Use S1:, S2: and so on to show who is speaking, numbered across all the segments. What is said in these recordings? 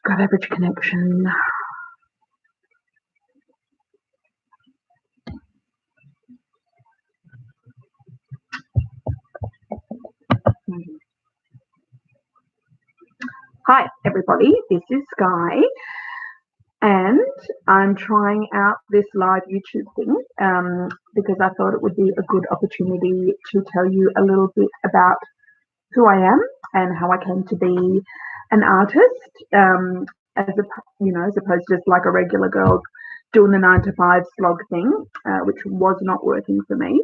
S1: Got average connection. Hi everybody, this is Sky, and I'm trying out this live YouTube thing because I thought it would be a good opportunity to tell you a little bit about who I am and how I came to be an artist, as opposed to just like a regular girl doing the 9 to 5 slog thing, which was not working for me.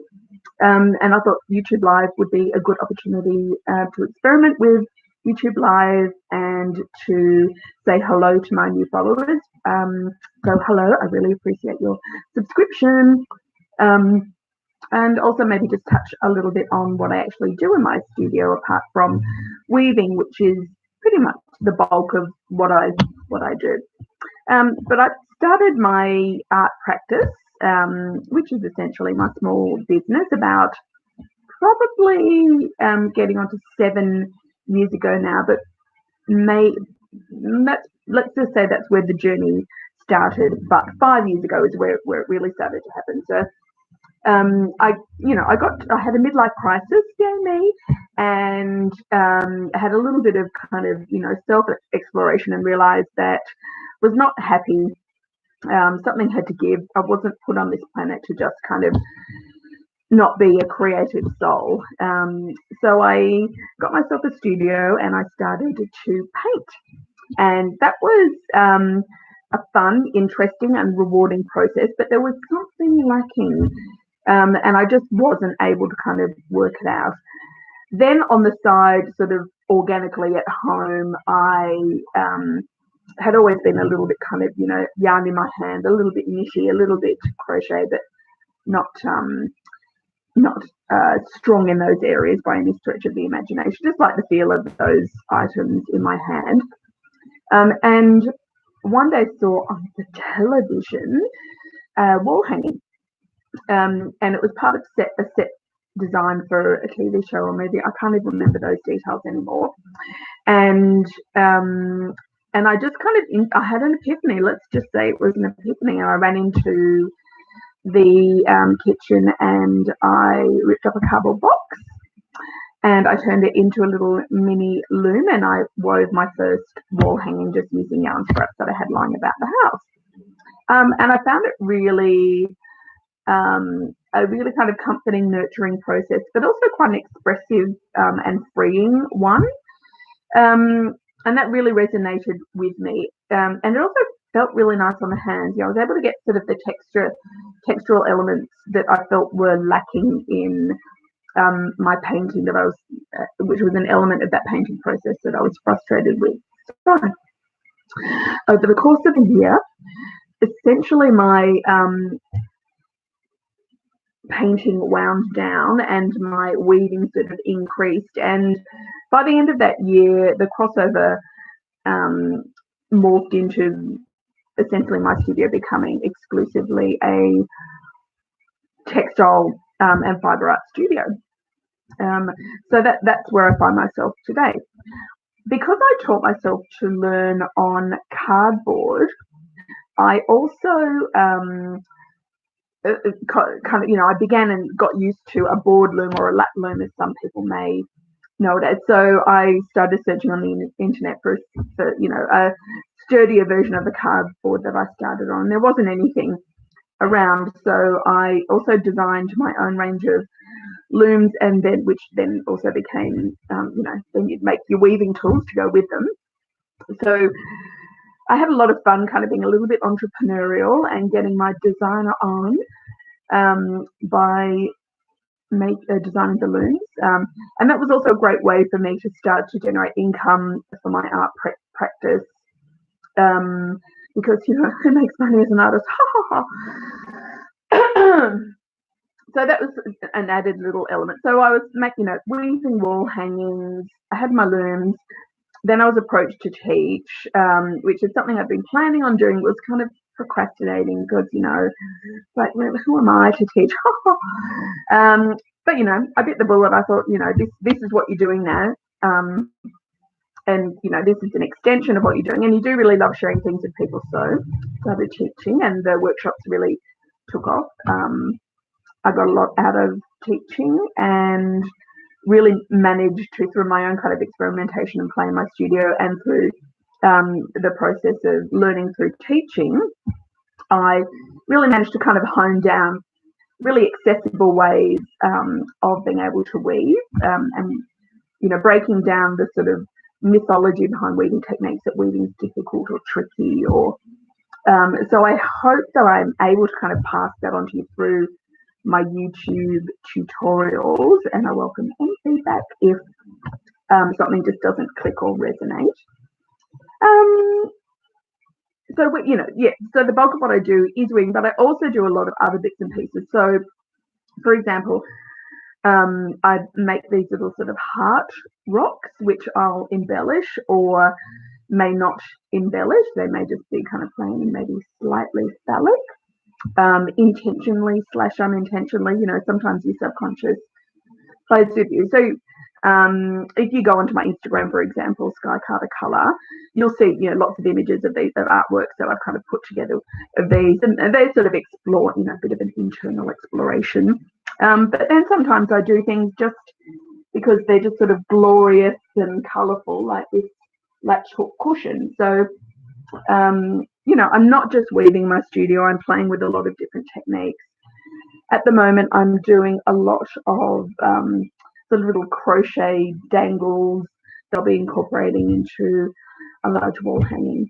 S1: And I thought YouTube Live would be a good opportunity to experiment with YouTube Live and to say hello to my new followers. So hello, I really appreciate your subscription. And also maybe just touch a little bit on what I actually do in my studio, apart from weaving, which is pretty much the bulk of what I do. But I started my art practice, which is essentially my small business, about probably getting on to 7 years ago now. But let's just say that's where the journey started. But 5 years ago is where it really started to happen. So I had a midlife crisis, yay me, and had a little bit of kind of, self exploration and realized that was not happy. Something had to give. I wasn't put on this planet to just kind of not be a creative soul. So I got myself a studio and I started to paint. And that was a fun, interesting and rewarding process, but there was something lacking. And I just wasn't able to kind of work it out. Then on the side, sort of organically at home, I had always been a little bit kind of, yarn in my hand, a little bit nichey, a little bit crochet, but not strong in those areas by any stretch of the imagination. Just like the feel of those items in my hand. And one day saw on the television wall hanging. And it was part of a set design for a TV show or movie. I can't even remember those details anymore. And I just kind of, I had an epiphany. Let's just say it was an epiphany. And I ran into the kitchen and I ripped up a cardboard box and I turned it into a little mini loom and I wove my first wall hanging just using yarn scraps that I had lying about the house. And I found it really a really kind of comforting, nurturing process, but also quite an expressive and freeing one. And that really resonated with me. And it also felt really nice on the hands. I was able to get sort of the textural elements that I felt were lacking in my painting which was an element of that painting process that I was frustrated with. So, over the course of a year, essentially my painting wound down and my weaving sort of increased, and by the end of that year the crossover morphed into essentially my studio becoming exclusively a textile and fibre art studio. So that's where I find myself today. Because I taught myself to learn on cardboard, I also I began and got used to a board loom or a lap loom, as some people may know it as. So I started searching on the internet for a sturdier version of the cardboard that I started on. There wasn't anything around, so I also designed my own range of looms, and then which then also became, then you'd make your weaving tools to go with them. So I had a lot of fun kind of being a little bit entrepreneurial and getting my designer on by designing the looms. And that was also a great way for me to start to generate income for my art practice, because, who makes money as an artist? So that was an added little element. So I was making, weaving wall hangings. I had my looms. Then I was approached to teach, which is something I've been planning on doing. Was kind of procrastinating because, like, who am I to teach? But I bit the bullet. I thought, this is what you're doing now, and this is an extension of what you're doing, and you do really love sharing things with people. So started teaching, and the workshops really took off. I got a lot out of teaching, and really managed to, through my own kind of experimentation and play in my studio, and through the process of learning through teaching, I really managed to kind of hone down really accessible ways of being able to weave, and breaking down the sort of mythology behind weaving techniques, that weaving is difficult or tricky, or so I hope that I'm able to kind of pass that on to you through my YouTube tutorials, and I welcome any feedback if something just doesn't click or resonate. So the bulk of what I do is weaving, but I also do a lot of other bits and pieces. So, for example, I make these little sort of heart rocks, which I'll embellish or may not embellish. They may just be kind of plain and maybe slightly phallic, intentionally / unintentionally. Sometimes your subconscious plays with you. So if you go onto my Instagram, for example, Sky Carter Color, you'll see lots of images of these, of artworks that I've kind of put together of these, and they sort of explore a bit of an internal exploration. But then sometimes I do things just because they're just sort of glorious and colourful, like this latch hook cushion. So I'm not just weaving my studio, I'm playing with a lot of different techniques. At the moment, I'm doing a lot of the little crochet dangles they'll be incorporating into a large wall hanging.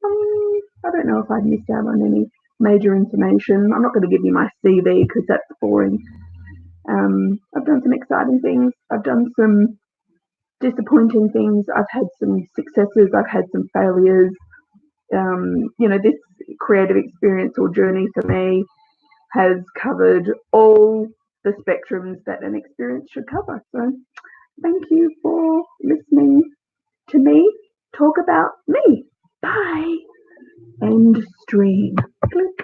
S1: I don't know if I've missed out on any major information. I'm not going to give you my CV because that's boring. I've done some exciting things. I've done some disappointing things. I've had some successes. I've had some failures. This creative experience or journey for me has covered all the spectrums that an experience should cover. So thank you for listening to me talk about me. Bye. End stream. Click.